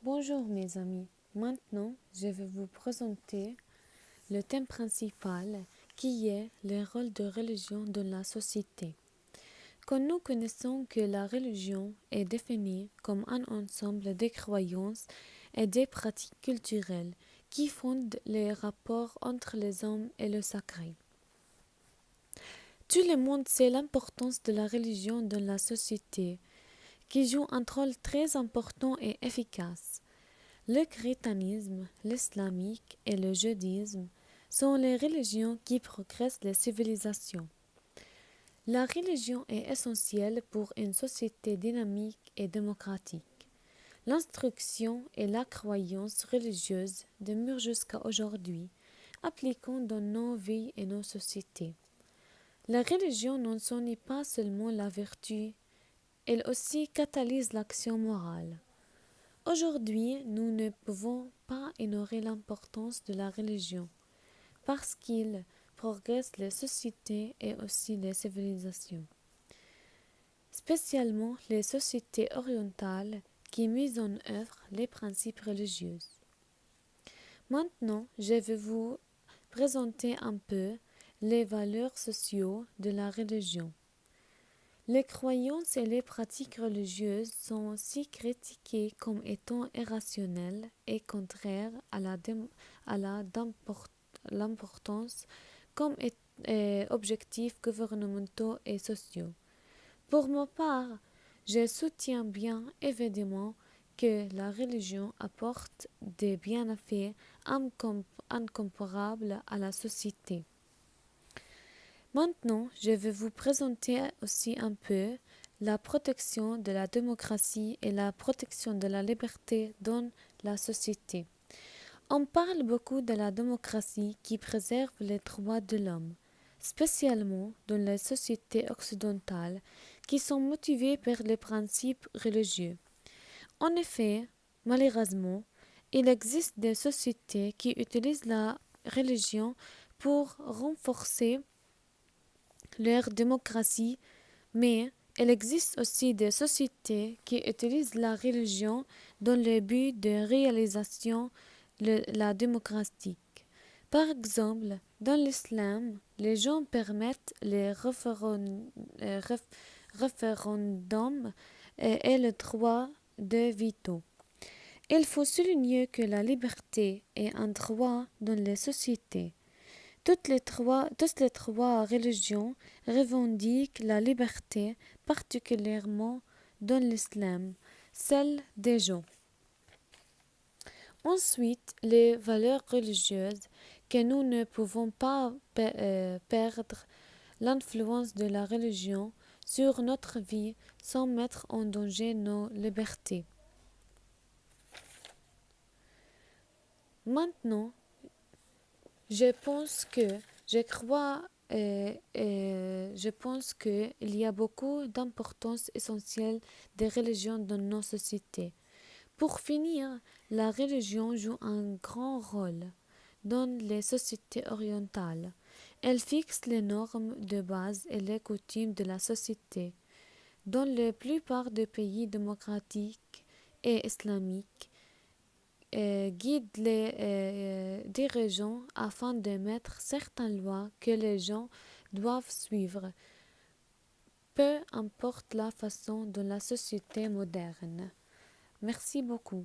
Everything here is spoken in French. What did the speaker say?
Bonjour mes amis, maintenant je vais vous présenter le thème principal qui est le rôle de religion dans la société. Quand nous connaissons que la religion est définie comme un ensemble de croyances et des pratiques culturelles qui fondent les rapports entre les hommes et le sacré. Tout le monde sait l'importance de la religion dans la société, qui joue un rôle très important et efficace. Le christianisme, l'islamique et le judaïsme sont les religions qui progressent les civilisations. La religion est essentielle pour une société dynamique et démocratique. L'instruction et la croyance religieuse demeurent jusqu'à aujourd'hui, appliquant dans nos vies et nos sociétés. La religion n'enseigne pas seulement la vertu, elle aussi catalyse l'action morale. Aujourd'hui, nous ne pouvons pas ignorer l'importance de la religion, parce qu'il progresse les sociétés et aussi les civilisations, spécialement les sociétés orientales qui mettent en œuvre les principes religieux. Maintenant, je vais vous présenter un peu les valeurs sociales de la religion. Les croyances et les pratiques religieuses sont aussi critiquées comme étant irrationnelles et contraires à l'importance comme objectifs gouvernementaux et sociaux. Pour ma part, je soutiens bien évidemment que la religion apporte des bienfaits incomparables à la société. Maintenant, je vais vous présenter aussi un peu la protection de la démocratie et la protection de la liberté dans la société. On parle beaucoup de la démocratie qui préserve les droits de l'homme, spécialement dans les sociétés occidentales qui sont motivées par les principes religieux. En effet, malheureusement, il existe des sociétés qui utilisent la religion pour renforcer leur démocratie, mais il existe aussi des sociétés qui utilisent la religion dans le but de réalisation de la démocratie. Par exemple, dans l'islam, les gens permettent les référendums et le droit de veto. Il faut souligner que la liberté est un droit dans les sociétés. Toutes les trois religions revendiquent la liberté, particulièrement dans l'islam, celle des gens. Ensuite, les valeurs religieuses que nous ne pouvons pas perdre l'influence de la religion sur notre vie sans mettre en danger nos libertés. Maintenant, je pense qu'il y a beaucoup d'importance essentielle des religions dans nos sociétés. Pour finir, la religion joue un grand rôle dans les sociétés orientales. Elle fixe les normes de base et les coutumes de la société. Dans la plupart des pays démocratiques et islamiques, guide les dirigeants afin de mettre certaines lois que les gens doivent suivre, peu importe la façon dont la société moderne. Merci beaucoup.